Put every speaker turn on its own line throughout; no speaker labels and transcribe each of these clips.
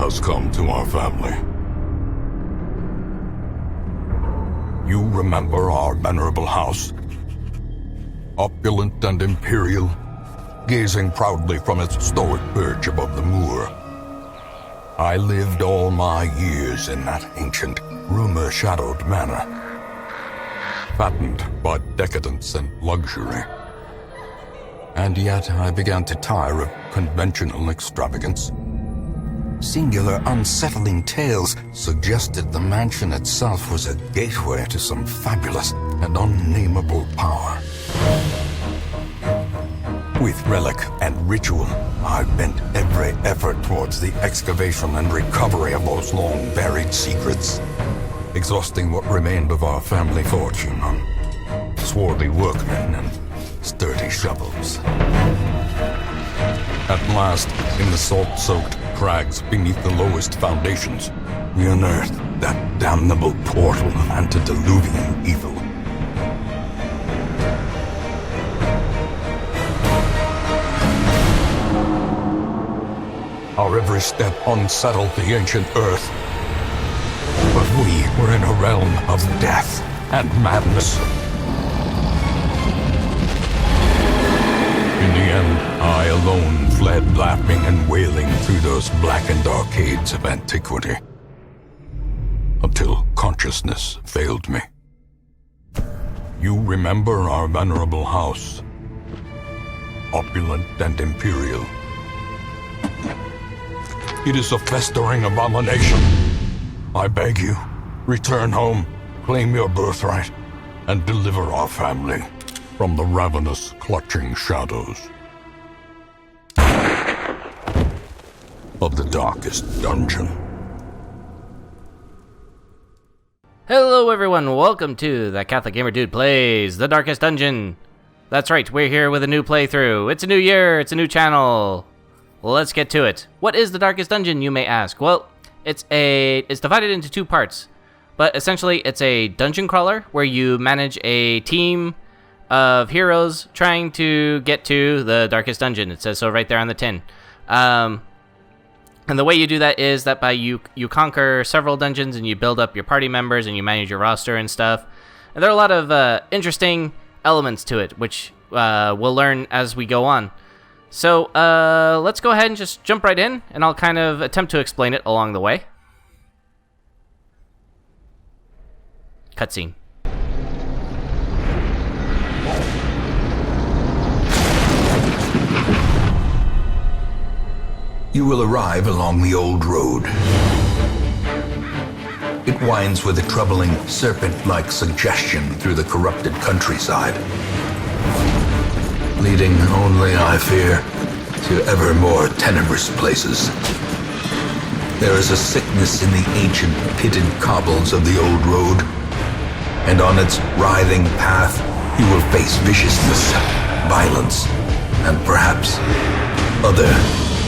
has come to our family. You remember our venerable house? Opulent and imperial, gazing proudly from its stoic perch above the moor. I lived all my years in that ancient, rumor-shadowed manor, fattened by decadence and luxury. And yet I began to tire of conventional extravagance. Singular, unsettling tales suggested the mansion itself was a gateway to some fabulous and unnameable power. With relic and ritual, I bent every effort towards the excavation and recovery of those long-buried secrets, exhausting what remained of our family fortune on swarthy workmen and sturdy shovels. At last, in the salt-soaked crags beneath the lowest foundations, we unearthed that damnable portal of antediluvian evil. Our every step unsettled the ancient earth, but we were in a realm of death and madness. In the end, I alone fled laughing and wailing through those blackened arcades of antiquity, until consciousness failed me. You remember our venerable house, opulent and imperial. It is a festering abomination. I beg you, return home, claim your birthright, and deliver our family from the ravenous, clutching shadows of the darkest dungeon.
Hello everyone, welcome to the Catholic Gamer Dude Plays The Darkest Dungeon. That's right, we're here with a new playthrough. It's a new year, it's a new channel. Let's get to it. What is The Darkest Dungeon, you may ask? Well, it's divided into two parts, but essentially it's a dungeon crawler where you manage a team of heroes trying to get to the Darkest Dungeon. It says so right there on the tin. And the way you do that is that by you conquer several dungeons and you build up your party members and you manage your roster and stuff. And there are a lot of interesting elements to it, which we'll learn as we go on. So let's go ahead and just jump right in, and I'll kind of attempt to explain it along the way. Cutscene.
You will arrive along the old road. It winds with a troubling, serpent-like suggestion through the corrupted countryside, leading only, I fear, to ever more tenebrous places. There is a sickness in the ancient, pitted cobbles of the old road, and on its writhing path, you will face viciousness, violence, and perhaps other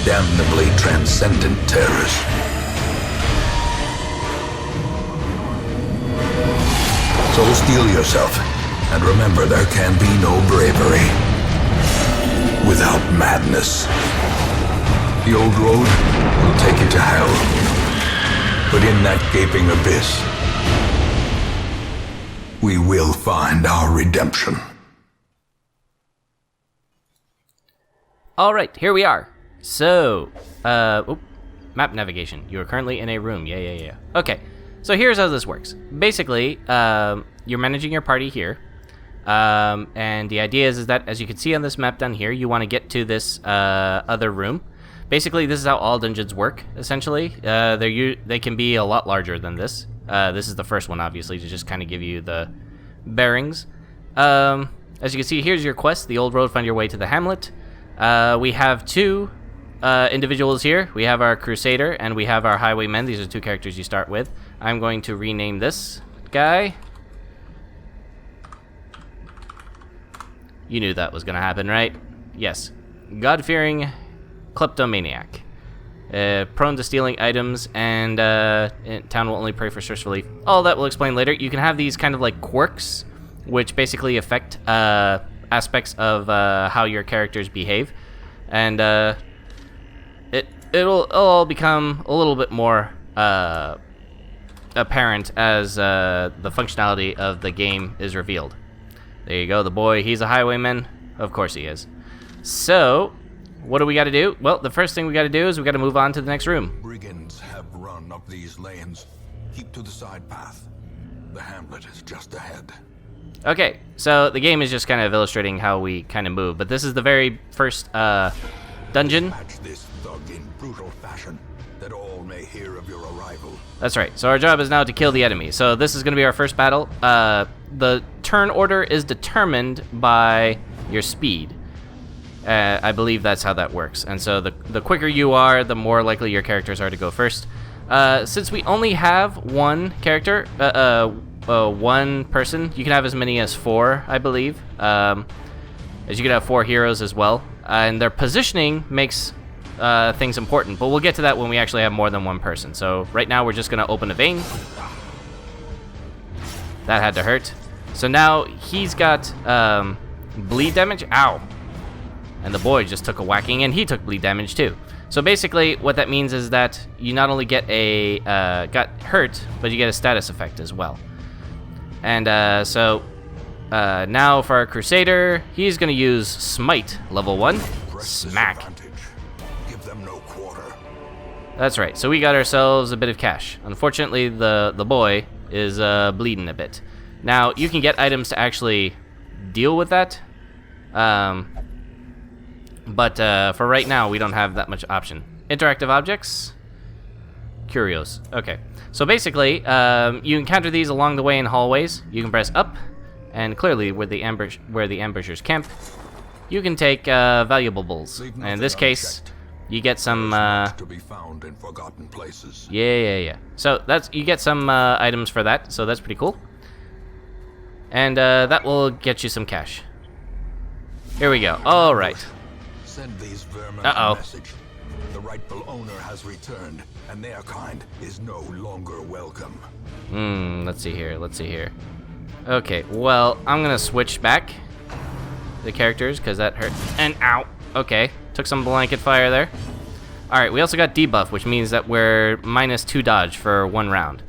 damnably transcendent terrors. So steel yourself, and remember there can be no bravery without madness. The old road will take you to hell, but in that gaping abyss, we will find our redemption.
Alright, here we are. So, map navigation. You are currently in a room. Yeah. Okay, so here's how this works. Basically, you're managing your party here. And the idea is that, as you can see on this map down here, you want to get to this other room. Basically, this is how all dungeons work, essentially. They can be a lot larger than this. This is the first one, obviously, to just kind of give you the bearings. As you can see, here's your quest, the old road, find your way to the hamlet. We have two individuals here. We have our Crusader and we have our Highwaymen. These are two characters you start with. I'm going to rename this guy. You knew that was going to happen, right? Yes. God-fearing kleptomaniac. Prone to stealing items, and town will only pray for source relief. All that we'll explain later. You can have these kind of like quirks, which basically affect aspects of how your characters behave. And it'll all become a little bit more apparent as the functionality of the game is revealed. There you go, the boy, he's a highwayman. Of course he is. So, what do we got to do? Well, the first thing we got to do is we got to move on to the next room.
Brigands have run up these lanes. Keep to the side path. The hamlet is just ahead.
Okay, so the game is just kind of illustrating how we kind of move, but this is the very first dungeon.
Dispatch this thug in brutal fashion, that all may hear of your arrival.
That's right. So our job is now to kill the enemy. So this is going to be our first battle. The turn order is determined by your speed. I believe that's how that works. And so the quicker you are, the more likely your characters are to go first. Since we only have one character, one person, you can have as many as 4, I believe. As you can have 4 heroes as well. And their positioning makes things important, but we'll get to that when we actually have more than one person. So right now we're just going to open a vein. That had to hurt. So now he's got bleed damage. Ow. And the boy just took a whacking, and he took bleed damage too. So basically what that means is that you not only get a got hurt, but you get a status effect as well. And so now for our Crusader, he's going to use Smite, level 1. Smack.
Give them no quarter.
That's right. So we got ourselves a bit of cash. Unfortunately, the boy is bleeding a bit. Now, you can get items to actually deal with that. But for right now, we don't have that much option. Interactive objects. Curios. Okay. So basically, you encounter these along the way in hallways. You can press up, and clearly where the ambushers camp, you can take valuables. And in this case, you get some.
To be found in forgotten places.
Yeah. So you get some items for that. So that's pretty cool. And that will get you some cash. Here we go. All right.
Send these vermin
Uh-oh.
a message. The rightful owner has returned, and their kind is no longer welcome.
Let's see here. Okay, well, I'm gonna switch back the characters because that hurt. And ow. Okay, took some blanket fire there. All right, we also got debuff, which means that we're -2 dodge for 1 round.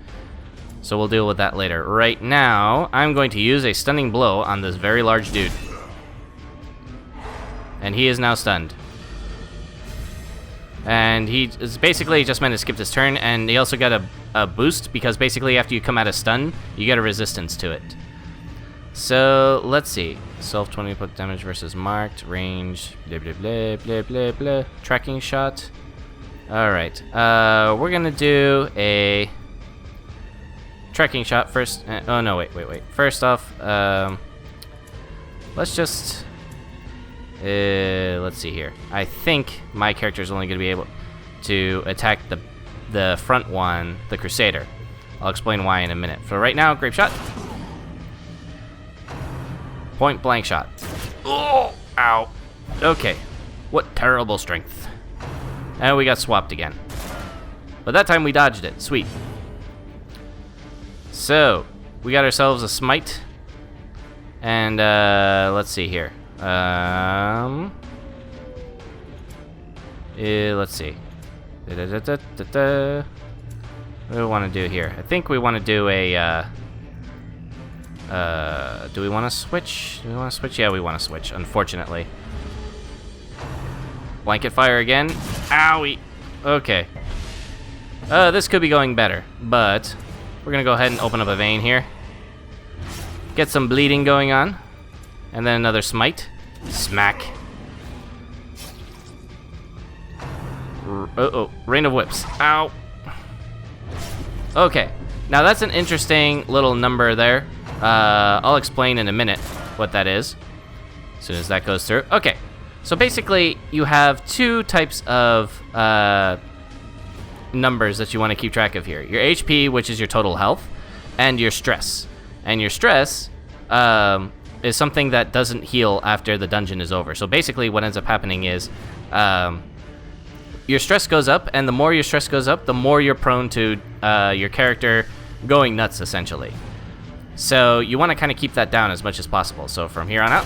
So we'll deal with that later. Right now, I'm going to use a stunning blow on this very large dude. And he is now stunned. And he is basically just meant to skip his turn, and he also got a boost, because basically after you come out of stun, you get a resistance to it. So, let's see. Self 20 put damage versus marked, range, blah blah blah blah blah blah. Tracking shot. Alright, we're gonna do a tracking shot first. Oh no, wait. First off, let's just... let's see here. I think my character is only going to be able to attack the front one, the Crusader. I'll explain why in a minute. For right now, grape shot. Point blank shot. Oh, ow. Okay. What terrible strength. And we got swapped again. But that time we dodged it. Sweet. So, we got ourselves a smite. And let's see here. Let's see. What do we want to do here? I think we want to do a, do we want to switch? Yeah, we want to switch, unfortunately. Blanket fire again. Owie! Okay. This could be going better, but we're gonna go ahead and open up a vein here. Get some bleeding going on. And then another smite. Smack. Rain of whips. Ow. Okay. Now that's an interesting little number there. I'll explain in a minute what that is. As soon as that goes through. Okay. So basically, you have 2 types of numbers that you want to keep track of here. Your HP, which is your total health, and your stress. And your stress, is something that doesn't heal after the dungeon is over. So basically what ends up happening is your stress goes up, and the more your stress goes up, the more you're prone to your character going nuts, essentially. So you want to kind of keep that down as much as possible. So from here on out,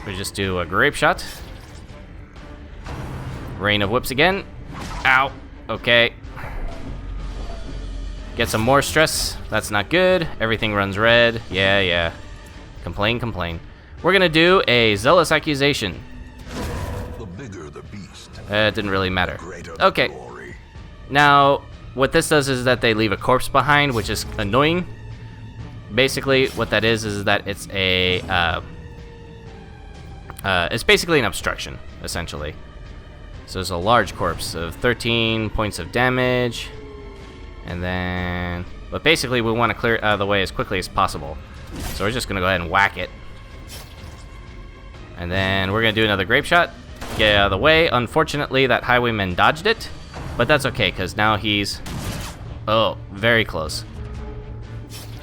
we just do a grape shot. Rain of whips again. Ow. Okay. Get some more stress. That's not good. Everything runs red. Yeah. Complain. We're gonna do a zealous accusation.
The bigger the beast,
It didn't really matter.
greater the
Okay.
glory.
Now, what this does is that they leave a corpse behind, which is annoying. Basically, what that is that it's a it's basically an obstruction, essentially. So there's a large corpse of 13 points of damage, and then, but basically we want to clear it out of the way as quickly as possible. So we're just gonna go ahead and whack it, and then we're gonna do another grape shot. Get out of the way. Unfortunately, that highwayman dodged it, but that's okay because now he's very close.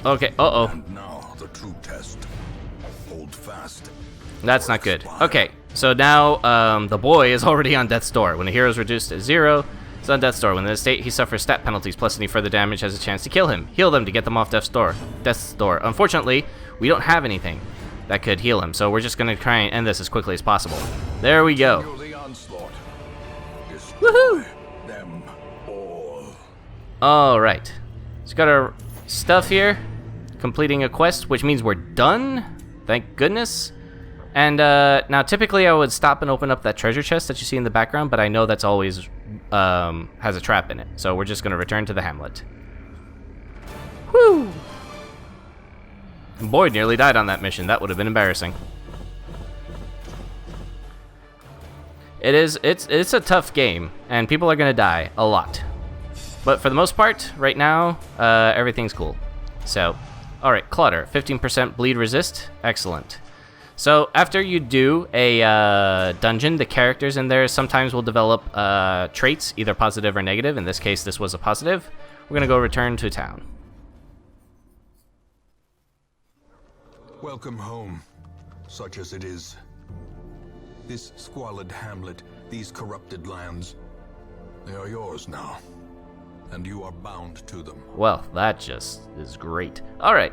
Okay.
And now the true test. Hold fast.
That's not good. Okay, so now the boy is already on death's door. When a hero is reduced to 0, it's on death's door. When in this state, he suffers stat penalties, plus any further damage has a chance to kill him. Heal them to get them off death's door. Unfortunately, we don't have anything that could heal him, so we're just going to try and end this as quickly as possible. There we go.
Continue the onslaught. Destroy them all.
Alright. So got our stuff here. Completing a quest, which means we're done. Thank goodness. And now typically I would stop and open up that treasure chest that you see in the background, but I know that's always has a trap in it. So we're just going to return to the hamlet. Whew! Boyd nearly died on that mission. That would have been embarrassing. It's a tough game, and people are going to die a lot. But for the most part, right now, everything's cool. So, alright, Clutter, 15% bleed resist. Excellent. So, after you do a dungeon, the characters in there sometimes will develop traits, either positive or negative. In this case, this was a positive. We're going to go return to town.
Welcome home, such as it is. This squalid hamlet, these corrupted lands, they are yours now, and you are bound to them.
Well, that just is great. Alright,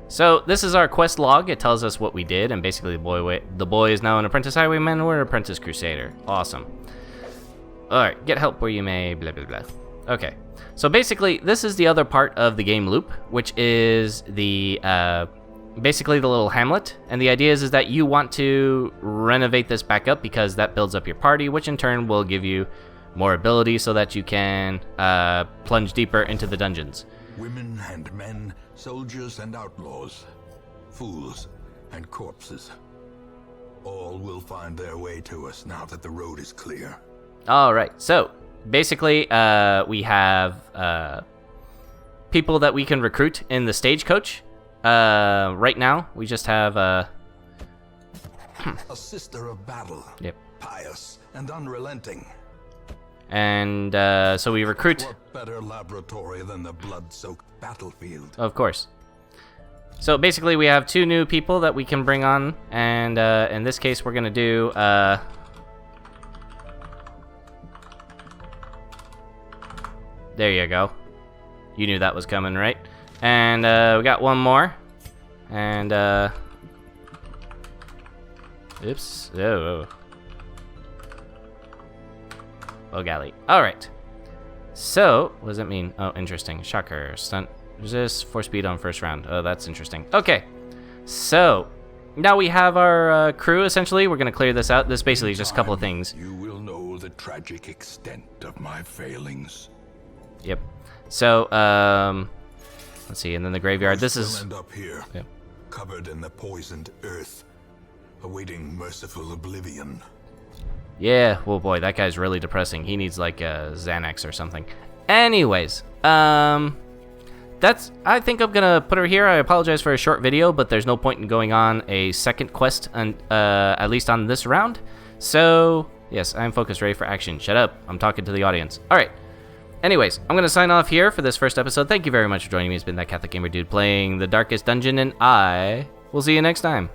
so this is our quest log. It tells us what we did, and basically the boy is now an apprentice highwayman or an apprentice crusader. Awesome. Alright, get help where you may, blah blah blah. Okay, so basically this is the other part of the game loop, which is the basically the little hamlet, and the idea is that you want to renovate this back up because that builds up your party, which in turn will give you more ability so that you can plunge deeper into the dungeons.
Women and men, soldiers and outlaws, fools and corpses, all will find their way to us now that the road is clear.
Alright, so basically we have people that we can recruit in the stagecoach. Right now, we just have
A sister of battle,
Yep.
pious and unrelenting.
And so we recruit,
What better laboratory than the blood-soaked battlefield?
of course. So basically, we have 2 new people that we can bring on, and in this case, we're gonna do there you go. You knew that was coming, right? And we got one more, and oops, oh golly. All right. So what does that mean? Oh, interesting. Shocker, stunt, resist, force speed on first round. Oh, that's interesting. Okay, so now we have our crew. Essentially, we're gonna clear this out. This basically is just a couple of things.
You will know the tragic extent of my failings.
Yep. So let's see, and then the graveyard. This
We'll
is
end up here,
Yep.
covered in the poisoned earth, awaiting merciful oblivion.
Yeah, well, boy, that guy's really depressing. He needs like a Xanax or something. Anyways, I think I'm gonna put her here. I apologize for a short video, but there's no point in going on a second quest, at least on this round. So, yes, I'm focused, ready for action. Shut up, I'm talking to the audience. All right. Anyways, I'm gonna sign off here for this first episode. Thank you very much for joining me. It's been that Catholic Gamer Dude playing The Darkest Dungeon, and I will see you next time.